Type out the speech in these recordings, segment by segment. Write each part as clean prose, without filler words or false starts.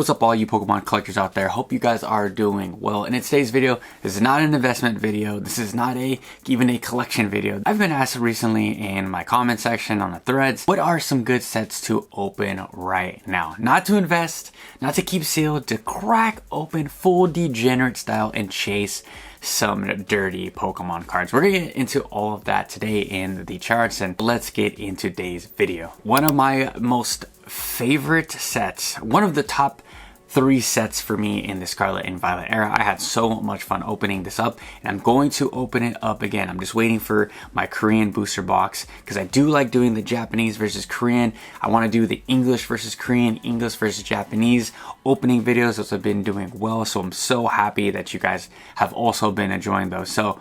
What's up all you Pokemon collectors out there? Hope you guys are doing well. And in today's video, this is not an investment video. This is not even a collection video. I've been asked recently in my comment section on the threads, what are some good sets to open right now? Not to invest, not to keep sealed, to crack open full degenerate style and chase some dirty Pokemon cards. We're gonna get into all of that today in the charts, and let's get into today's video. One of my most favorite sets, one of the top 3 sets for me in the Scarlet and Violet era. I had so much fun opening this up, and I'm going to open it up again. I'm just waiting for my Korean booster box because I do like doing the Japanese versus Korean. I want to do the English versus Korean, English versus Japanese opening videos. Those have been doing well, so I'm so happy that you guys have also been enjoying those. So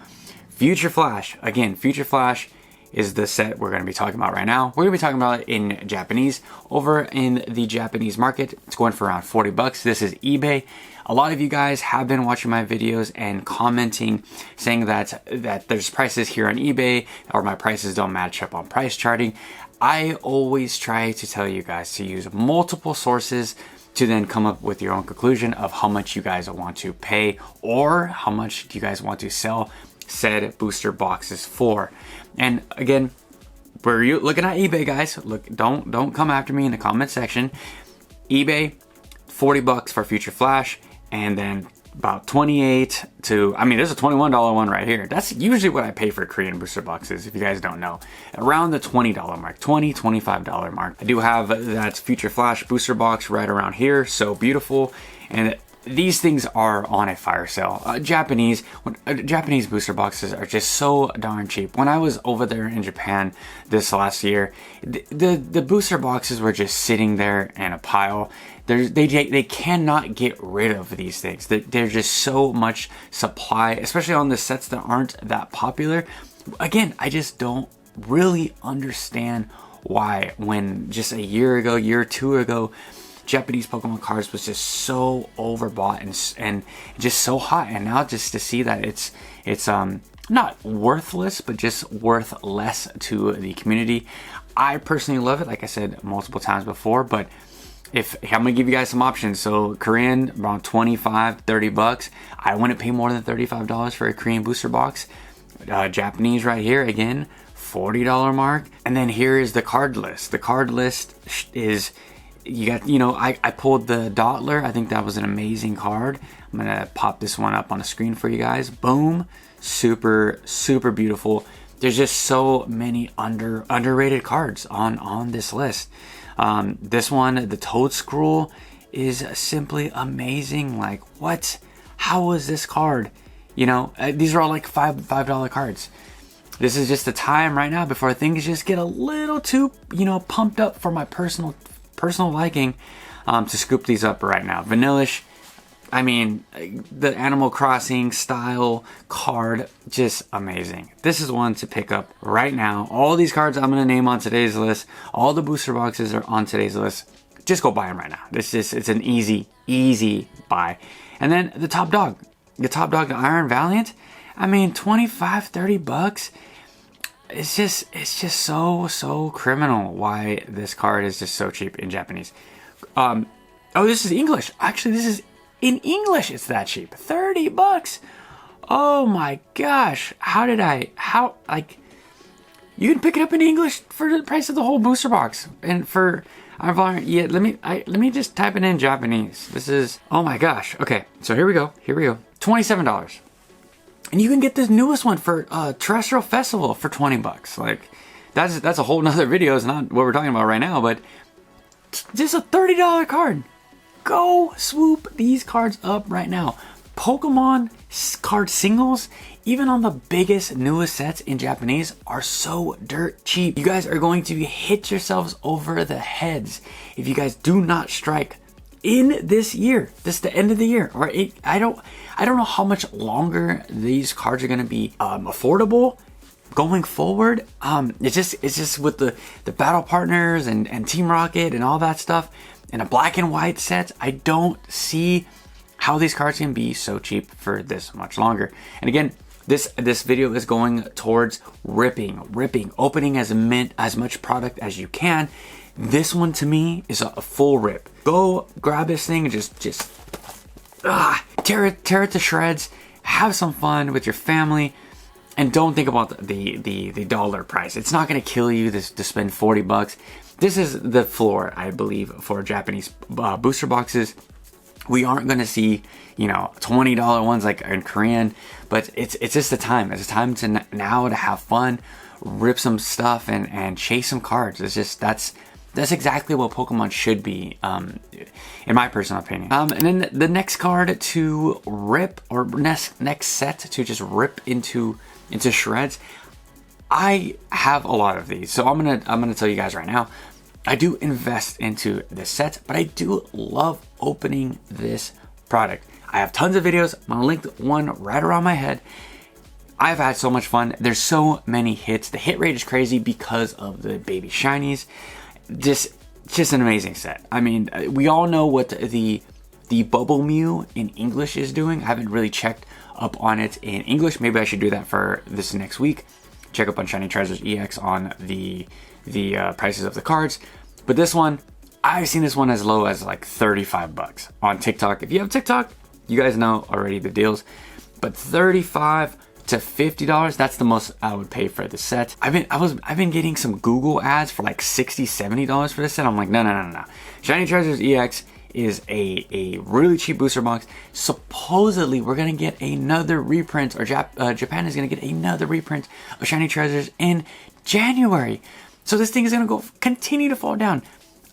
Future Flash, again, Future Flash is the set we're going to be talking about right now. We're going to be talking about it in Japanese. Over in the Japanese market, it's going for around 40 bucks. This is eBay. A lot of you guys have been watching my videos and commenting, saying that there's prices here on eBay or my prices don't match up on price charting. I always try to tell you guys to use multiple sources to then come up with your own conclusion of how much you guys want to pay or how much you guys want to sell said booster boxes for. And again, we're looking at eBay, guys. Look, don't come after me in the comment section. eBay, 40 bucks for Future Flash, and then about 28 to, I mean, there's a $21 one right here. That's usually what I pay for Korean booster boxes, if you guys don't know. Around the $20 mark, $25 mark. I do have that Future Flash booster box right around here. So beautiful. And these things are on a fire sale. Japanese booster boxes are just so darn cheap. When I was over there in Japan this last year, the booster boxes were just sitting there in a pile. They cannot get rid of these things. There's just so much supply, especially on the sets that aren't that popular. Again, I just don't really understand why when just a year or two ago, Japanese Pokemon cards was just so overbought and just so hot, and now just to see that it's not worthless but just worth less to the community. I personally love it, like I said multiple times before, but I'm gonna give you guys some options. So Korean around 25-30 bucks. I wouldn't pay more than $35 for a Korean booster box. Japanese right here again, $40 mark. And then here is the card list. The card list is, I pulled the Dottler. I think that was an amazing card. I'm gonna pop this one up on the screen for you guys. Boom. Super beautiful. There's just so many underrated cards on this list. This one, the Toedscruel, is simply amazing. Like, what? How was this card? These are all like $5 cards. This is just the time right now before things just get a little too, pumped up for my personal liking, to scoop these up right now. Vanillish, I mean, the Animal Crossing style card, just amazing. This is one to pick up right now. All these cards I'm going to name on today's list, all the booster boxes are on today's list. Just go buy them right now. It's an easy buy. And then the top dog, the Iron Valiant, I mean, 25-30 bucks. It's just so criminal why this card is just so cheap in Japanese. Oh, this is English. Actually, this is in English. It's that cheap. 30 bucks. Oh my gosh. You can pick it up in English for the price of the whole booster box. And for yeah, let me just type it in Japanese. This is, oh my gosh. Okay. So here we go. $27. And you can get this newest one for Terrestrial Festival for 20 bucks. Like, that's a whole nother video. It's not what we're talking about right now, but just a $30 card. Go swoop these cards up right now. Pokemon card singles, even on the biggest, newest sets in Japanese, are so dirt cheap. You guys are going to hit yourselves over the heads if you guys do not strike in this year. This is the end of the year. Or I don't know how much longer these cards are going to be affordable going forward. It's just with the battle partners and Team Rocket and all that stuff and a black and white set, I don't see how these cards can be so cheap for this much longer. And again, this video is going towards ripping, opening as much product as you can. This one to me is a full rip. Go grab this thing and just tear it to shreds. Have some fun with your family, and don't think about the dollar price. It's not gonna kill you to spend 40 bucks. This is the floor, I believe, for Japanese booster boxes. We aren't gonna see, you know, $20 ones like in Korean, but it's just the time. It's a time to now to have fun, rip some stuff, and chase some cards. It's just that's exactly what Pokemon should be, in my personal opinion. And then the next card to rip, or next set to just rip into shreds. I have a lot of these, so I'm gonna tell you guys right now. I do invest into this set, but I do love opening this product. I have tons of videos. I'm gonna link one right around my head. I've had so much fun. There's so many hits. The hit rate is crazy because of the baby shinies. Just an amazing set. I mean, we all know what the Bubble Mew in English is doing. I haven't really checked up on it in English. Maybe I should do that for this next week. Check up on Shiny Charizard EX on the prices of the cards. But this one, I've seen this one as low as like 35 bucks on TikTok. If you have TikTok, you guys know already the deals. But 35 to $50, that's the most I would pay for the set. I've been getting some Google ads for like $60, $70 for this set. I'm like, no. Shiny Charizard EX is a really cheap booster box. Supposedly we're gonna get another reprint, or Japan is gonna get another reprint of Shiny Charizards in January. So this thing is gonna continue to fall down.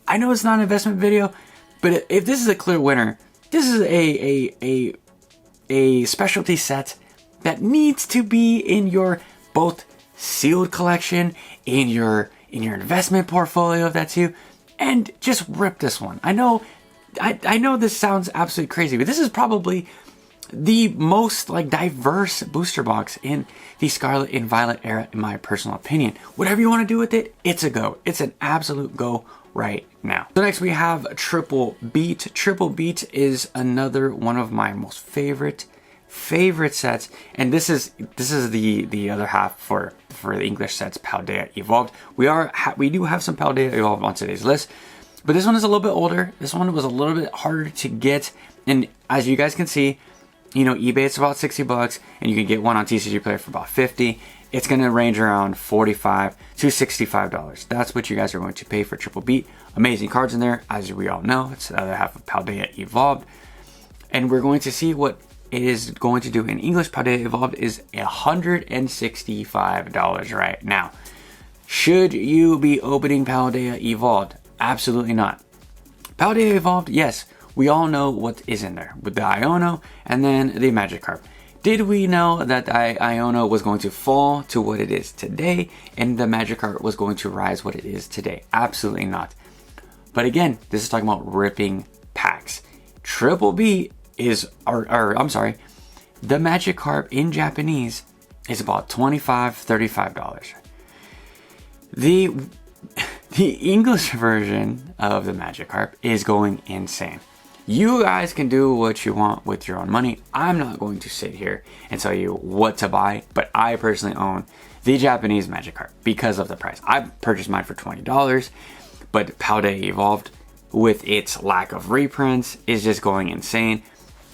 I know it's not an investment video, but if this is a clear winner, this is a specialty set that needs to be in your both sealed collection, in your investment portfolio if that's you, and just rip this one. I know this sounds absolutely crazy, but this is probably the most like diverse booster box in the Scarlet and Violet era, in my personal opinion. Whatever you want to do with it, it's a go. It's an absolute go right now. So next we have Triple Beat. Triple Beat is another one of my most favorite sets, and this is the other half for the English sets, Paldea Evolved. We do have some Paldea Evolved on today's list, but this one is a little bit older. This one was a little bit harder to get, and as you guys can see, you know, eBay it's about 60 bucks, and you can get one on TCG Player for about 50. It's going to range around $45 to $65. That's what you guys are going to pay for Triple Beat. Amazing cards in there, as we all know. It's the other half of Paldea Evolved, and we're going to see what it is going to do in English. Paldea Evolved is $165 right now. Should you be opening Paldea Evolved? Absolutely not. Paldea Evolved, yes, we all know what is in there with the Iono and then the Magikarp. Did we know that the Iono was going to fall to what it is today and the Magikarp was going to rise what it is today? Absolutely not. But again, this is talking about ripping packs. Triple B is, I'm sorry, the Magikarp in Japanese is about $25, $35. The English version of the Magikarp is going insane. You guys can do what you want with your own money. I'm not going to sit here and tell you what to buy, but I personally own the Japanese Magikarp because of the price. I purchased mine for $20, but Paldea Evolved, with its lack of reprints, is just going insane.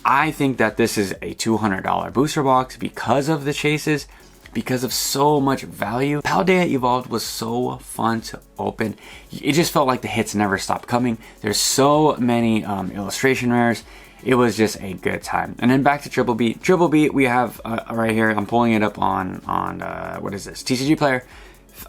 I think that this is a $200 booster box because of the chases, because of so much value. Paldea Evolved was so fun to open. It just felt like the hits never stopped coming. There's so many illustration rares. It was just a good time. And then back to Triple Beat. Triple Beat, we have right here. I'm pulling it up on what is this? TCG Player,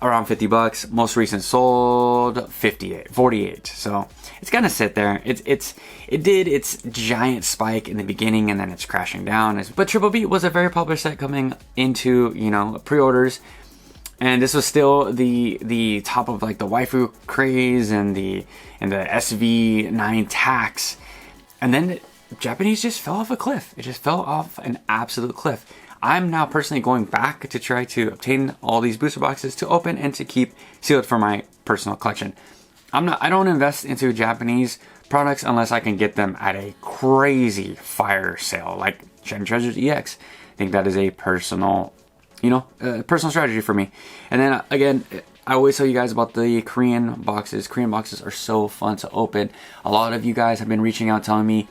around 50 bucks. Most recent sold 48. So it's gonna sit there. It did its giant spike in the beginning and then it's crashing down. But Triple Beat was a very popular set coming into, you know, pre-orders, and this was still the top of like the waifu craze and the SV9 tax, and then Japanese just fell off a cliff. It just fell off an absolute cliff. I'm now personally going back to try to obtain all these booster boxes to open and to keep sealed for my personal collection. I don't invest into Japanese products unless I can get them at a crazy fire sale, like Shiny Charizard EX. I think that is a personal, personal strategy for me. And then again, I always tell you guys about the Korean boxes. Korean boxes are so fun to open. A lot of you guys have been reaching out telling me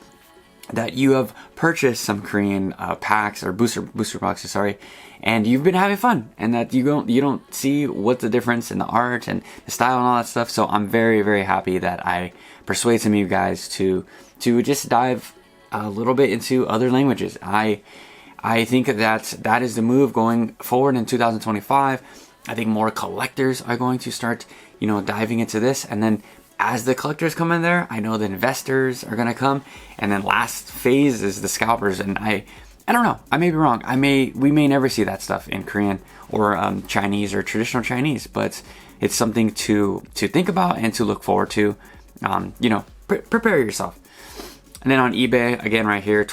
that you have purchased some Korean packs or booster boxes, sorry, and you've been having fun, and that you don't see what's the difference in the art and the style and all that stuff. So I'm very, very happy that I persuade some of you guys to just dive a little bit into other languages. I think that is the move going forward in 2025. I think more collectors are going to start, diving into this, and then as the collectors come in there, I know the investors are gonna come, and then last phase is the scalpers. And I don't know, I may be wrong. We may never see that stuff in Korean or Chinese or traditional Chinese, but it's something to think about and to look forward to. Prepare yourself. And then on eBay, again, right here,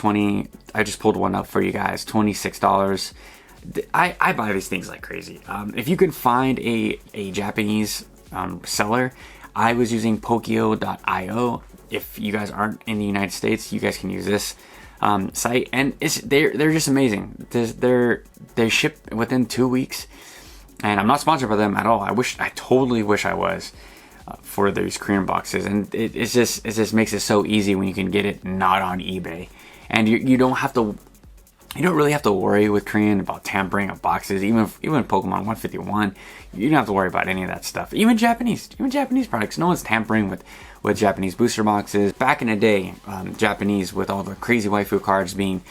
I just pulled one up for you guys, $26. I buy these things like crazy. If you can find a Japanese seller, I was using Pokio.io. If you guys aren't in the United States, you guys can use this site, and they're just amazing. They ship within 2 weeks, and I'm not sponsored by them at all. I totally wish I was for these Korean boxes, and it just makes it so easy when you can get it not on eBay, and you don't really have to worry with Korean about tampering of boxes. Even Pokemon 151, you don't have to worry about any of that stuff. Even Japanese products, no one's tampering with Japanese booster boxes. Back in the day, Japanese, with all the crazy waifu cards being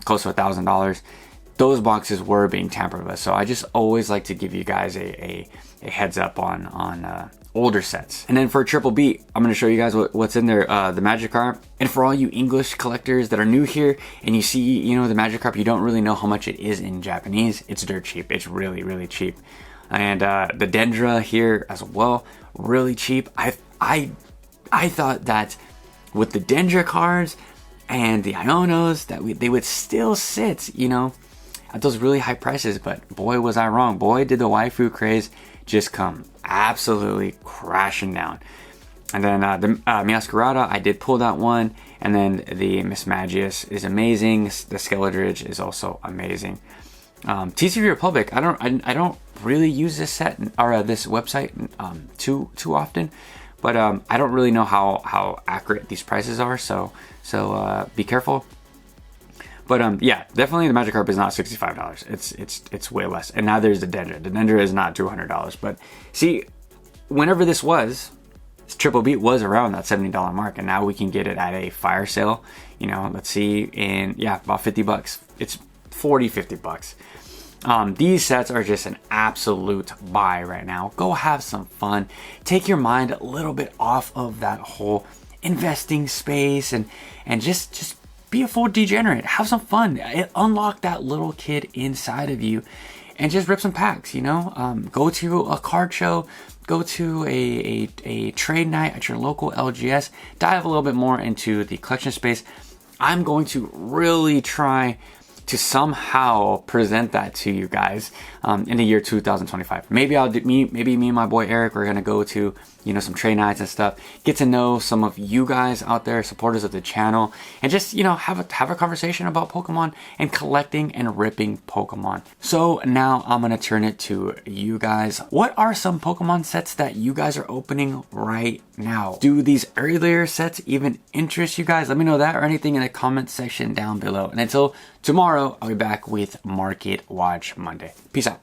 close to $1,000, those boxes were being tampered with. So I just always like to give you guys a heads up on older sets. And then for Triple B, I'm going to show you guys what's in there, the Magikarp. And for all you English collectors that are new here and you see, the Magikarp, you don't really know how much it is in Japanese. It's dirt cheap. It's really, really cheap. And the Dendra here as well, really cheap. I thought that with the Dendra cards and the Ionos that they would still sit, at those really high prices, but boy was I wrong. Boy did the waifu craze just come absolutely crashing down. And then the Meowscarada, I did pull that one, and then the Mismagius is amazing. The Skeledridge is also amazing. TCG Republic, I don't really use this set or this website too often, but I don't really know how accurate these prices are, so be careful. But yeah, definitely the Magikarp is not $65. It's way less. And now there's the Dendra. The Dendra is not $200. But see, whenever this Triple B was around that $70 mark, and now we can get it at a fire sale. Let's see, about $50. It's 40, $50. These sets are just an absolute buy right now. Go have some fun. Take your mind a little bit off of that whole investing space and just be a full degenerate. Have some fun. Unlock that little kid inside of you and just rip some packs, Go to a card show, go to a trade night at your local LGS, dive a little bit more into the collection space. I'm going to really try to somehow present that to you guys in the year 2025. Maybe maybe me and my boy Eric, we're gonna go to some trade nights and stuff, get to know some of you guys out there, supporters of the channel, and just have a conversation about Pokemon and collecting and ripping Pokemon. So now I'm gonna turn it to you guys. What are some Pokemon sets that you guys are opening right now? Do these earlier sets even interest you guys? Let me know that or anything in the comment section down below. And until tomorrow, I'll be back with Market Watch Monday. Peace out.